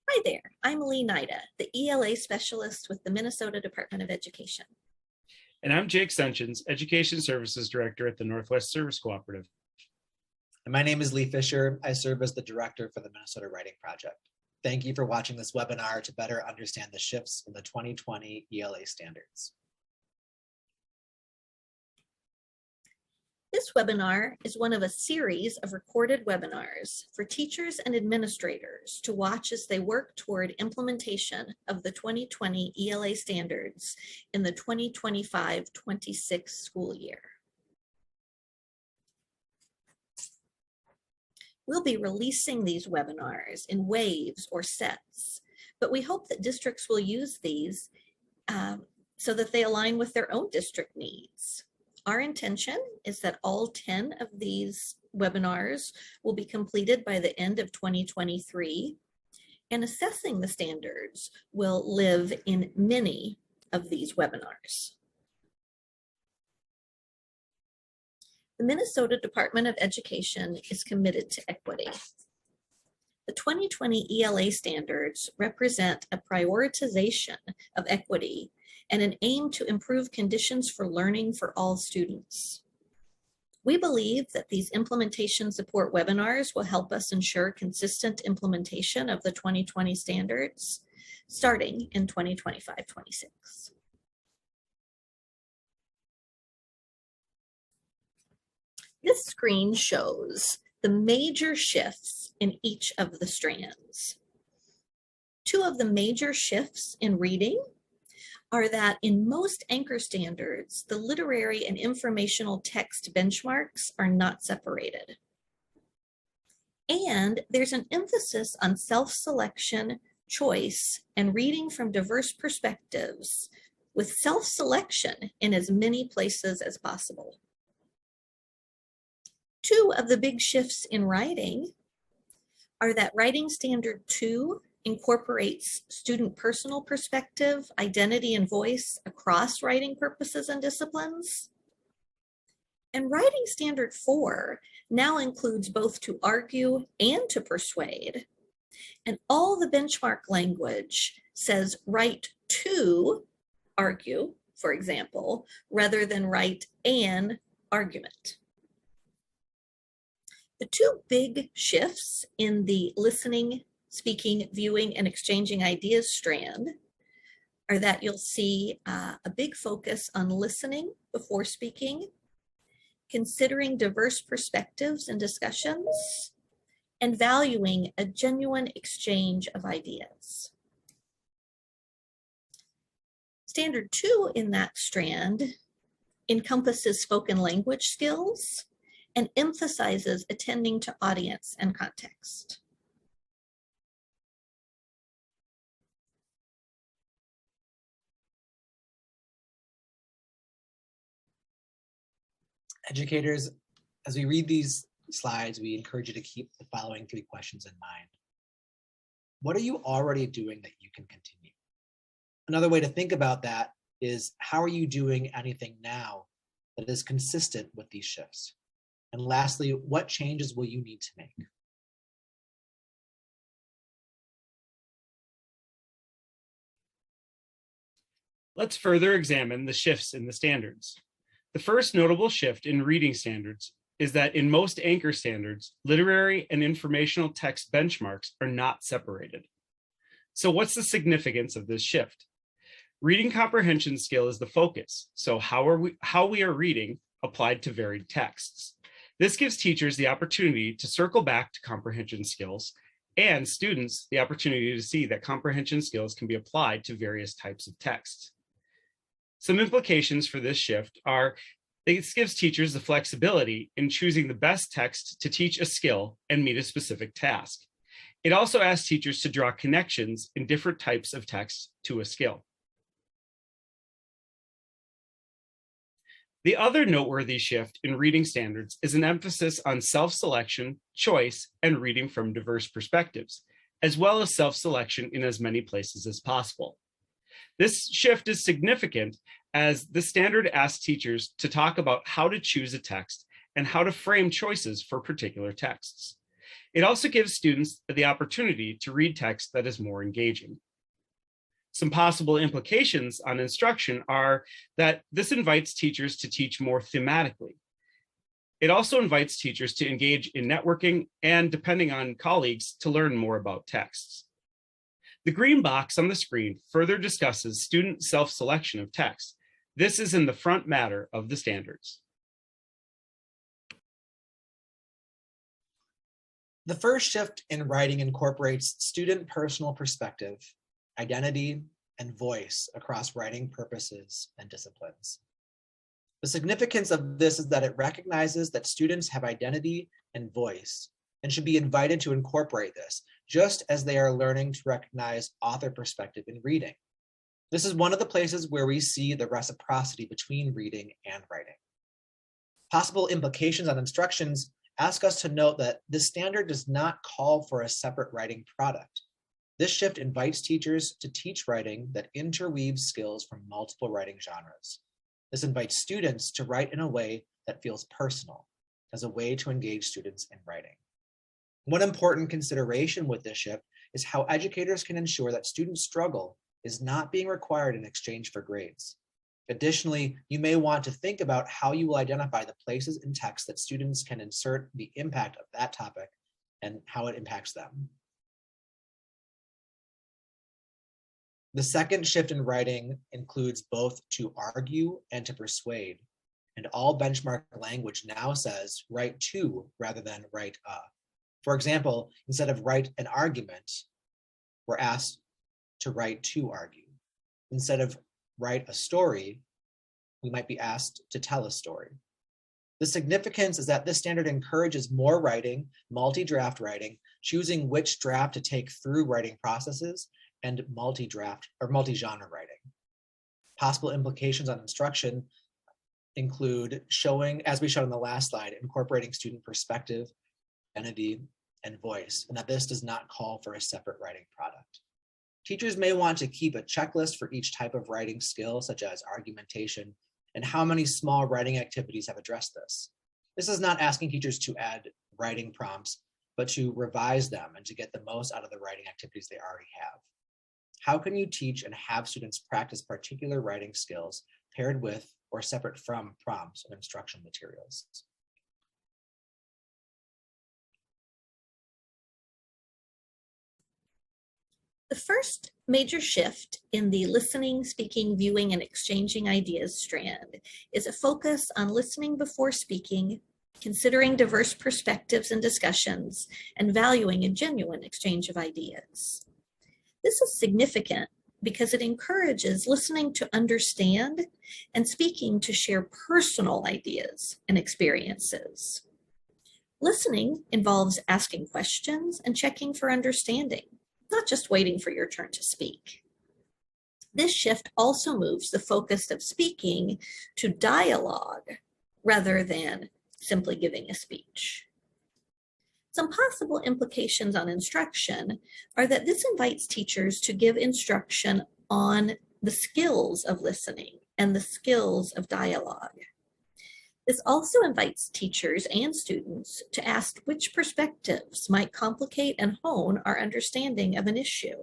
Hi there, I'm Lee Nida, the ELA specialist with the Minnesota Department of Education. And I'm Jake Senchins, Education Services Director at the Northwest Service Cooperative. And my name is Lee Fisher. I serve as the Director for the Minnesota Writing Project. Thank you for watching this webinar to better understand the shifts in the 2020 ELA standards. This webinar is one of a series of recorded webinars for teachers and administrators to watch as they work toward implementation of the 2020 ELA standards in the 2025-26 school year. We'll be releasing these webinars in waves or sets, but we hope that districts will use these so that they align with their own district needs. Our intention is that all 10 of these webinars will be completed by the end of 2023, and assessing the standards will live in many of these webinars. The Minnesota Department of Education is committed to equity. The 2020 ELA standards represent a prioritization of equity and an aim to improve conditions for learning for all students. We believe that these implementation support webinars will help us ensure consistent implementation of the 2020 standards starting in 2025-26. This screen shows the major shifts in each of the strands. Two of the major shifts in reading are that in most anchor standards, the literary and informational text benchmarks are not separated. And there's an emphasis on self-selection, choice, and reading from diverse perspectives, with self-selection in as many places as possible. Two of the big shifts in writing are that Writing Standard 2 incorporates student personal perspective, identity, and voice across writing purposes and disciplines. And Writing Standard 4 now includes both to argue and to persuade. And all the benchmark language says write to argue, for example, rather than write an argument. The two big shifts in the listening, speaking, viewing, and exchanging ideas strand are that you'll see a big focus on listening before speaking, considering diverse perspectives and discussions, and valuing a genuine exchange of ideas. Standard 2 in that strand encompasses spoken language skills and emphasizes attending to audience and context. Educators, as we read these slides, we encourage you to keep the following 3 questions in mind. What are you already doing that you can continue? Another way to think about that is, how are you doing anything now that is consistent with these shifts? And lastly, what changes will you need to make? Let's further examine the shifts in the standards. The first notable shift in reading standards is that in most anchor standards, literary and informational text benchmarks are not separated. So what's the significance of this shift? Reading comprehension skill is the focus. So how we are reading applied to varied texts. This gives teachers the opportunity to circle back to comprehension skills, and students the opportunity to see that comprehension skills can be applied to various types of texts. Some implications for this shift are this gives teachers the flexibility in choosing the best text to teach a skill and meet a specific task. It also asks teachers to draw connections in different types of text to a skill. The other noteworthy shift in reading standards is an emphasis on self-selection, choice, and reading from diverse perspectives, as well as self-selection in as many places as possible. This shift is significant as the standard asks teachers to talk about how to choose a text and how to frame choices for particular texts. It also gives students the opportunity to read text that is more engaging. Some possible implications on instruction are that this invites teachers to teach more thematically. It also invites teachers to engage in networking and, depending on colleagues, to learn more about texts. The green box on the screen further discusses student self-selection of text. This is in the front matter of the standards. The first shift in writing incorporates student personal perspective, identity, and voice across writing purposes and disciplines. The significance of this is that it recognizes that students have identity and voice and should be invited to incorporate this, just as they are learning to recognize author perspective in reading. This is one of the places where we see the reciprocity between reading and writing. Possible implications on instructions ask us to note that this standard does not call for a separate writing product. This shift invites teachers to teach writing that interweaves skills from multiple writing genres. This invites students to write in a way that feels personal, as a way to engage students in writing. One important consideration with this shift is how educators can ensure that student struggle is not being required in exchange for grades. Additionally, you may want to think about how you will identify the places in text that students can insert the impact of that topic and how it impacts them. The second shift in writing includes both to argue and to persuade, and all benchmark language now says write to rather than write a. For example, instead of write an argument, we're asked to write to argue. Instead of write a story, we might be asked to tell a story. The significance is that this standard encourages more writing, multi-draft writing, choosing which draft to take through writing processes, and multi-draft or multi-genre writing. Possible implications on instruction include showing, as we showed on the last slide, incorporating student perspective, identity, and voice, and that this does not call for a separate writing product. Teachers may want to keep a checklist for each type of writing skill, such as argumentation, and how many small writing activities have addressed this. This is not asking teachers to add writing prompts, but to revise them and to get the most out of the writing activities they already have. How can you teach and have students practice particular writing skills paired with or separate from prompts and instruction materials? The first major shift in the listening, speaking, viewing, and exchanging ideas strand is a focus on listening before speaking, considering diverse perspectives and discussions, and valuing a genuine exchange of ideas. This is significant because it encourages listening to understand and speaking to share personal ideas and experiences. Listening involves asking questions and checking for understanding, not just waiting for your turn to speak. This shift also moves the focus of speaking to dialogue rather than simply giving a speech. Some possible implications on instruction are that this invites teachers to give instruction on the skills of listening and the skills of dialogue. This also invites teachers and students to ask which perspectives might complicate and hone our understanding of an issue.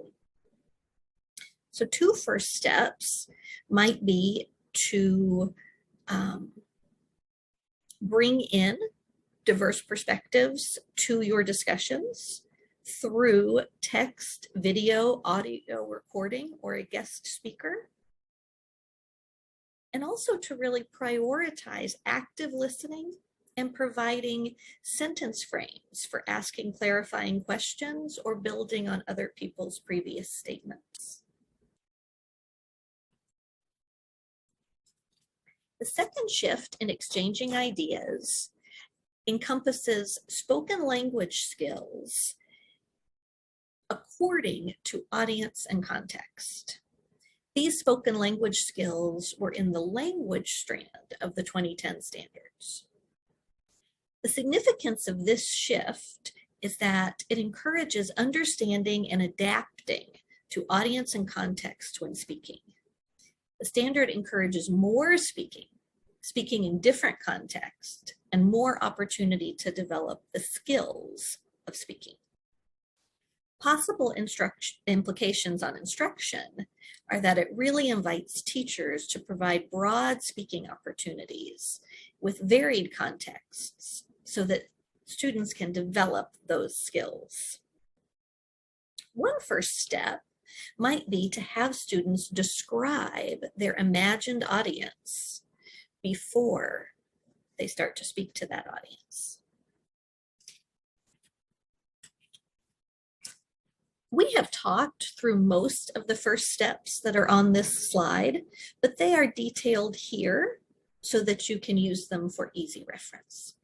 So 2 first steps might be to bring in diverse perspectives to your discussions through text, video, audio recording, or a guest speaker. And also to really prioritize active listening and providing sentence frames for asking clarifying questions or building on other people's previous statements. The second shift in exchanging ideas encompasses spoken language skills according to audience and context. These spoken language skills were in the language strand of the 2010 standards. The significance of this shift is that it encourages understanding and adapting to audience and context when speaking. The standard encourages more speaking in different contexts, and more opportunity to develop the skills of speaking. Possible implications on instruction are that it really invites teachers to provide broad speaking opportunities with varied contexts so that students can develop those skills. One first step might be to have students describe their imagined audience before they start to speak to that audience. We have talked through most of the first steps that are on this slide, but they are detailed here so that you can use them for easy reference.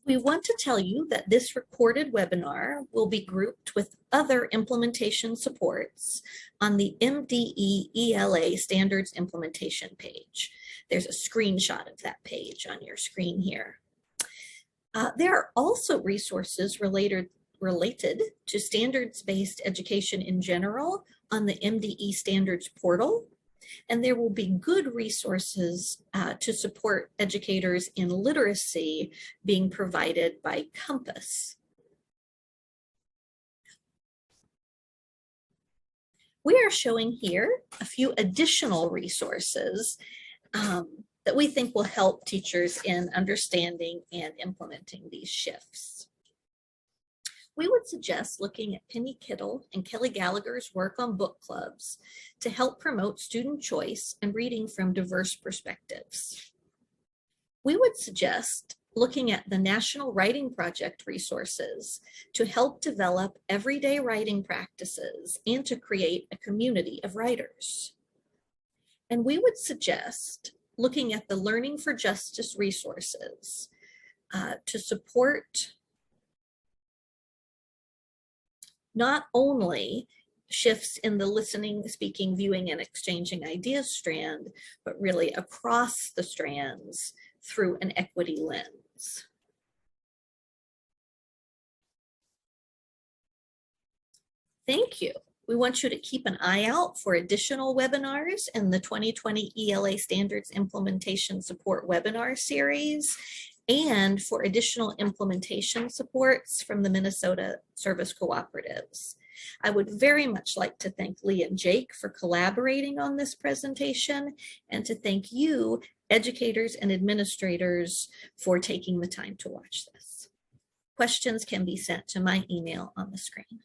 We want to tell you that this recorded webinar will be grouped with other implementation supports on the MDE ELA Standards implementation page. There's a screenshot of that page on your screen here. There are also resources related to standards-based education in general on the MDE Standards portal, and there will be good resources to support educators in literacy being provided by Compass. We are showing here a few additional resources that we think will help teachers in understanding and implementing these shifts. We would suggest looking at Penny Kittle and Kelly Gallagher's work on book clubs to help promote student choice and reading from diverse perspectives. We would suggest looking at the National Writing Project resources to help develop everyday writing practices and to create a community of writers. And we would suggest looking at the Learning for Justice resources to support not only shifts in the listening, speaking, viewing, and exchanging ideas strand, but really across the strands through an equity lens. Thank you. We want you to keep an eye out for additional webinars in the 2020 ELA Standards Implementation Support webinar series and for additional implementation supports from the Minnesota Service Cooperatives. I would very much like to thank Lee and Jake for collaborating on this presentation and to thank you, educators and administrators, for taking the time to watch this. Questions can be sent to my email on the screen.